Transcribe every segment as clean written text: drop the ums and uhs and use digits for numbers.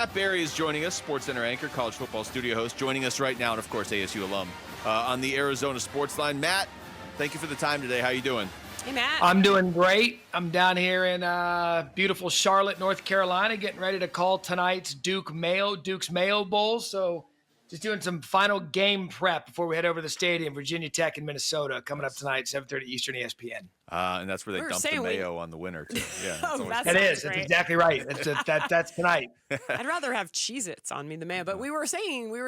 Matt Berry is joining us, SportsCenter anchor, college football studio host, joining us right now, and of course ASU alum on the Arizona Sports Line. Matt, thank you for the time today. How you doing? Hey, Matt. I'm doing great. I'm down here in beautiful Charlotte, North Carolina, getting ready to call tonight's Duke's Mayo Bowl. So just doing some final game prep before we head over to the stadium, Virginia Tech in Minnesota, coming up tonight, 7:30 Eastern ESPN. And that's where they dump the mayo on the winner, too. Yeah, that is. That's exactly right. That's tonight. I'd rather have Cheez-Its on me than mayo. But we were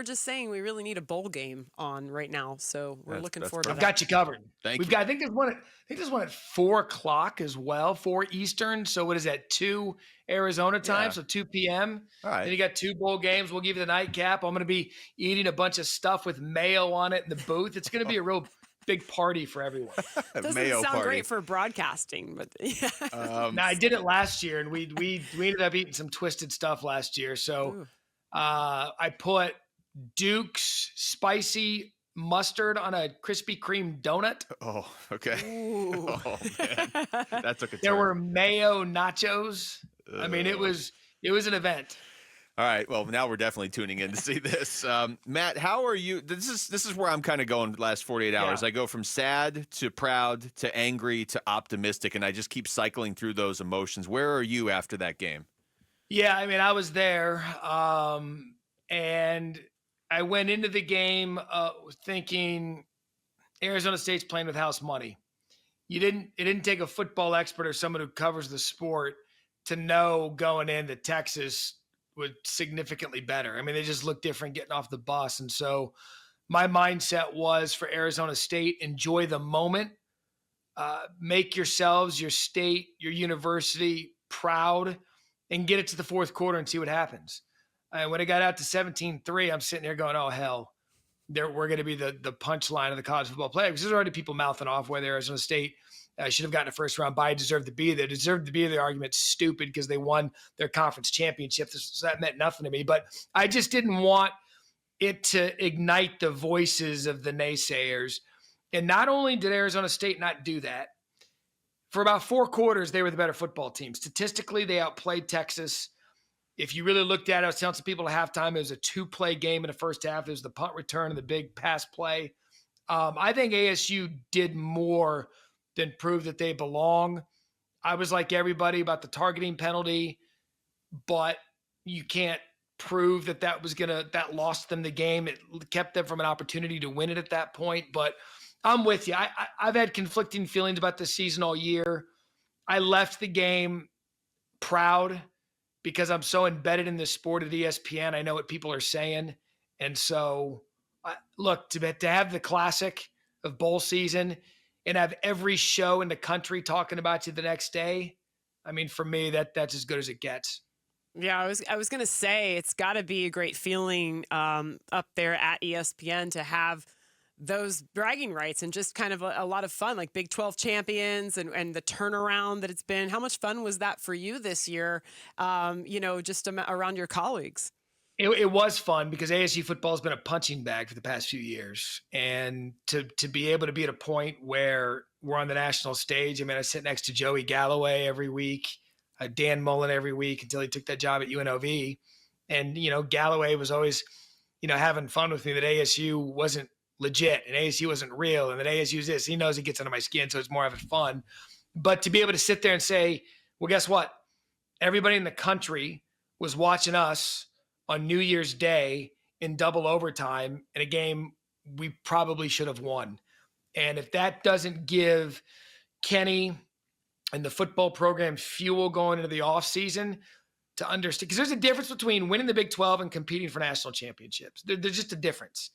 just saying we really need a bowl game on right now. So we're looking forward to that. I've got you covered. Thank you. I think there's one at 4 o'clock as well, 4 Eastern. So what is that, 2 Arizona time? Yeah. So 2 p.m. All right. Then you got 2 bowl games. We'll give you the nightcap. I'm going to be eating a bunch of stuff with mayo on it in the booth. It's going to be a real big party for everyone. Doesn't sound great for broadcasting, but yeah. No, I did it last year, and we ended up eating some twisted stuff last year. So I put Duke's spicy mustard on a Krispy Kreme donut. Oh, okay. Oh, man. That took a turn. There were mayo nachos. I mean, it was an event. All right. Well, now we're definitely tuning in to see this. Matt, how are you? This is where I'm kind of going the last 48 hours. Yeah. I go from sad to proud to angry to optimistic, and I just keep cycling through those emotions. Where are you after that game? Yeah, I mean, I was there, and I went into the game thinking Arizona State's playing with house money. It didn't take a football expert or someone who covers the sport to know going in that Texas was significantly better. I mean, they just looked different getting off the bus. And so my mindset was for Arizona State, enjoy the moment, make yourselves, your state, your university proud, and get it to the fourth quarter and see what happens. And when it got out to 17-3, I'm sitting there going, oh, hell, we're going to be the punchline of the college football playoff. Because there's already people mouthing off whether Arizona State should have gotten a first-round bye, deserved to be there. Deserved to be there argument's stupid because they won their conference championship. So that meant nothing to me. But I just didn't want it to ignite the voices of the naysayers. And not only did Arizona State not do that, for about 4 quarters, they were the better football team. Statistically, they outplayed Texas. If you really looked at it, I was telling some people at halftime, it was a 2-play game in the first half. It was the punt return and the big pass play. I think ASU did more than prove that they belong. I was like everybody about the targeting penalty, but you can't prove that lost them the game. It kept them from an opportunity to win it at that point. But I'm with you. I've had conflicting feelings about this season all year. I left the game proud because I'm so embedded in this sport at ESPN. I know what people are saying. And so, look, to have the classic of bowl season and have every show in the country talking about you the next day, I mean, for me, that's as good as it gets. Yeah, I was going to say it's got to be a great feeling up there at ESPN to have those bragging rights and just kind of a lot of fun, like Big 12 champions and the turnaround that it's been. How much fun was that for you this year, just around your colleagues? It was fun because ASU football has been a punching bag for the past few years. And to be able to be at a point where we're on the national stage, I mean, I sit next to Joey Galloway every week, Dan Mullen every week until he took that job at UNLV. And, Galloway was always, having fun with me that ASU wasn't legit and ASU wasn't real and that ASU is this. He knows he gets under my skin, so it's more having fun. But to be able to sit there and say, well, guess what? Everybody in the country was watching us on New Year's Day in double overtime in a game we probably should have won. And if that doesn't give Kenny and the football program fuel going into the offseason to understand, because there's a difference between winning the Big 12 and competing for national championships. There's just a difference.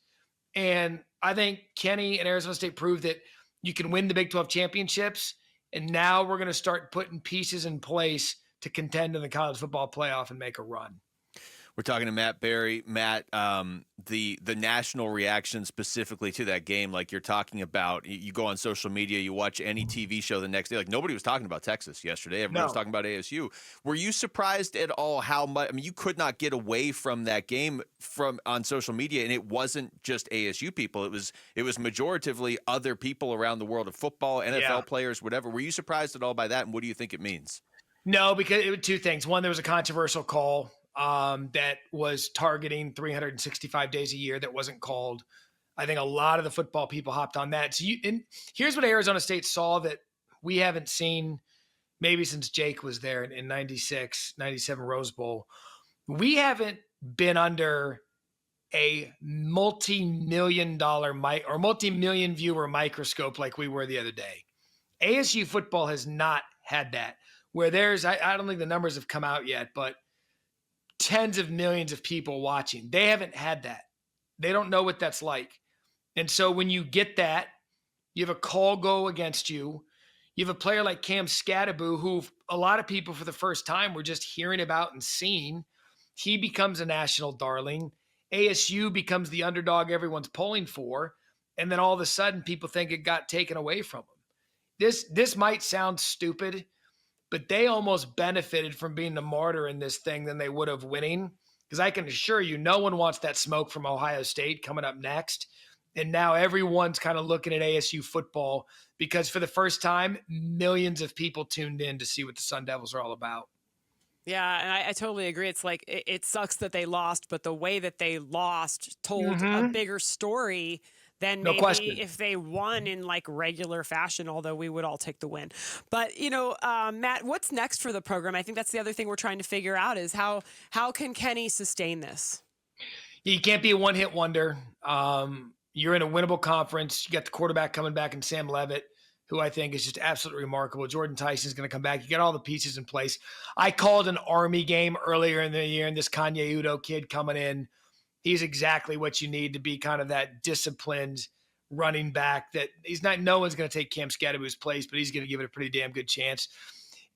And I think Kenny and Arizona State proved that you can win the Big 12 championships. And now we're going to start putting pieces in place to contend in the college football playoff and make a run. We're talking to Matt Berry. Matt, the national reaction specifically to that game, like you're talking about, you go on social media, you watch any TV show the next day. Like nobody was talking about Texas yesterday. Everybody was talking about ASU. Were you surprised at all how much? I mean, you could not get away from that game on social media, and it wasn't just ASU people. It was majoritively other people around the world of football, NFL players, whatever. Were you surprised at all by that, and what do you think it means? No, because it was 2 things. One, there was a controversial call that was targeting 365 days a year that wasn't called. I think a lot of the football people hopped on that. So and here's what Arizona State saw that we haven't seen maybe since Jake was there in 96, 97 Rose Bowl. We haven't been under a multi-million viewer microscope like we were the other day. ASU football has not had that, where there's, I don't think the numbers have come out yet, but tens of millions of people watching. They haven't had that. They don't know what that's like. And so when you get that, you have a call go against you. You have a player like Cam Scadaboo, who a lot of people for the first time were just hearing about and seeing. He becomes a national darling. ASU becomes the underdog everyone's pulling for. And then all of a sudden, people think it got taken away from them. This might sound stupid, but they almost benefited from being the martyr in this thing than they would have winning. Because I can assure you, no one wants that smoke from Ohio State coming up next. And now everyone's kind of looking at ASU football because for the first time, millions of people tuned in to see what the Sun Devils are all about. Yeah, and I totally agree. It's like it sucks that they lost, but the way that they lost told a bigger story than No maybe question. if they won in like regular fashion, although we would all take the win. But, Matt, what's next for the program? I think that's the other thing we're trying to figure out is how can Kenny sustain this? You can't be a one-hit wonder. You're in a winnable conference. You got the quarterback coming back in Sam Levitt, who I think is just absolutely remarkable. Jordan Tyson's going to come back. You got all the pieces in place. I called an Army game earlier in the year, and this Kanye Udo kid coming in, he's exactly what you need to be kind of that disciplined running back that no one's going to take Cam Scadaboo's place, but he's going to give it a pretty damn good chance.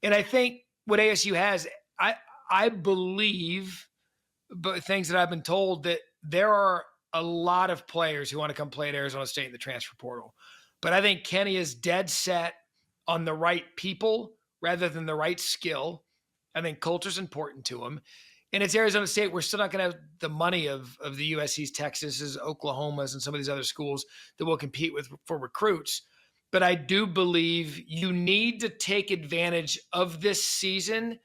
And I think what ASU has, I believe, but things that I've been told, that there are a lot of players who want to come play at Arizona State in the transfer portal. But I think Kenny is dead set on the right people rather than the right skill. I think culture's important to him. And it's Arizona State. We're still not going to have the money of the USC's, Texas's, Oklahoma's, and some of these other schools that will compete with for recruits. But I do believe you need to take advantage of this season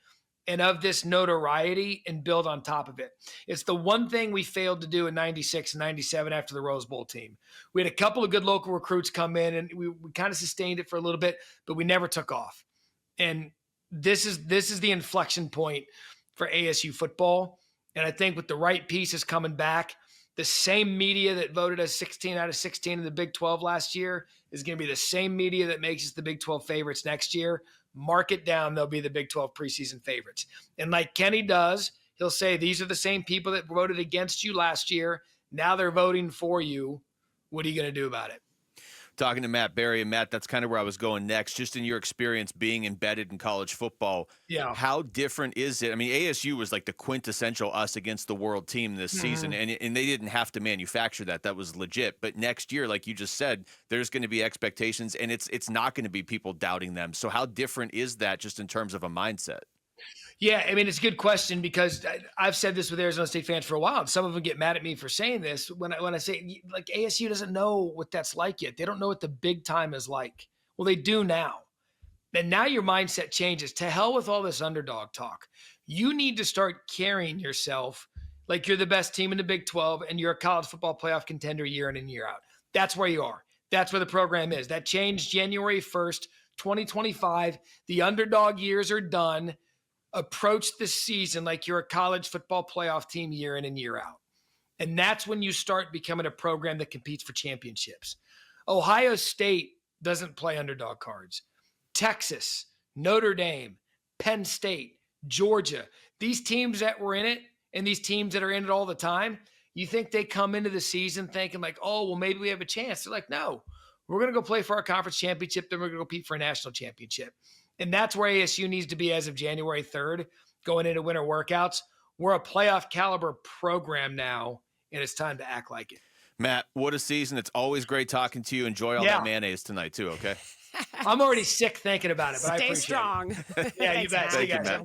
and of this notoriety and build on top of it. It's the one thing we failed to do in 96 and 97 after the Rose Bowl team. We had a couple of good local recruits come in, and we kind of sustained it for a little bit, but we never took off. And this is the inflection point for ASU football. And I think with the right pieces coming back, the same media that voted us 16 out of 16 in the Big 12 last year is going to be the same media that makes us the Big 12 favorites next year. Mark it down, they'll be the Big 12 preseason favorites. And like Kenny does, he'll say, these are the same people that voted against you last year. Now they're voting for you. What are you going to do about it? Talking to Matt Berry, and Matt, that's kind of where I was going next. Just in your experience being embedded in college football, how different is it? I mean, ASU was like the quintessential us against the world team this season, and they didn't have to manufacture that. That was legit. But next year, like you just said, there's going to be expectations, and it's not going to be people doubting them. So how different is that just in terms of a mindset? Yeah, I mean, it's a good question because I've said this with Arizona State fans for a while, and some of them get mad at me for saying this. When I say, like, ASU doesn't know what that's like yet. They don't know what the big time is like. Well, they do now. And now your mindset changes. To hell with all this underdog talk. You need to start carrying yourself like you're the best team in the Big 12 and you're a college football playoff contender year in and year out. That's where you are. That's where the program is. That changed January 1st, 2025. The underdog years are done. Approach this season like you're a college football playoff team year in and year out. And that's when you start becoming a program that competes for championships. Ohio State doesn't play underdog cards. Texas, Notre Dame, Penn State, Georgia, these teams that were in it and these teams that are in it all the time, you think they come into the season thinking like, oh, well, maybe we have a chance. They're like, no, we're going to go play for our conference championship. Then we're going to compete for a national championship. And that's where ASU needs to be as of January 3rd, going into winter workouts. We're a playoff caliber program now, and it's time to act like it. Matt, what a season. It's always great talking to you. Enjoy all that mayonnaise tonight, too, okay? I'm already sick thinking about it, but I appreciate strong. It. Yeah, you bet. Thank you, guys.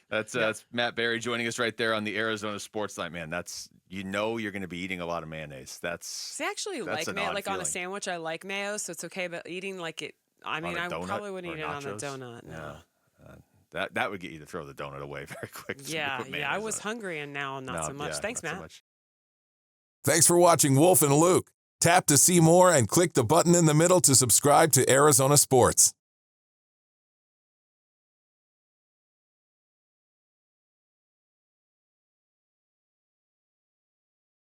Matt. That's Matt Berry joining us right there on the Arizona Sports Night, man. That's, you're going to be eating a lot of mayonnaise. I actually like mayo. Like on a sandwich, I like mayo, so it's okay. But eating like it, I mean, I probably wouldn't eat it on a donut. No. That would get you to throw the donut away very quick. Yeah, I was hungry and now not so much. Thanks, Matt. So much. Thanks for watching Wolf and Luke. Tap to see more and click the button in the middle to subscribe to Arizona Sports.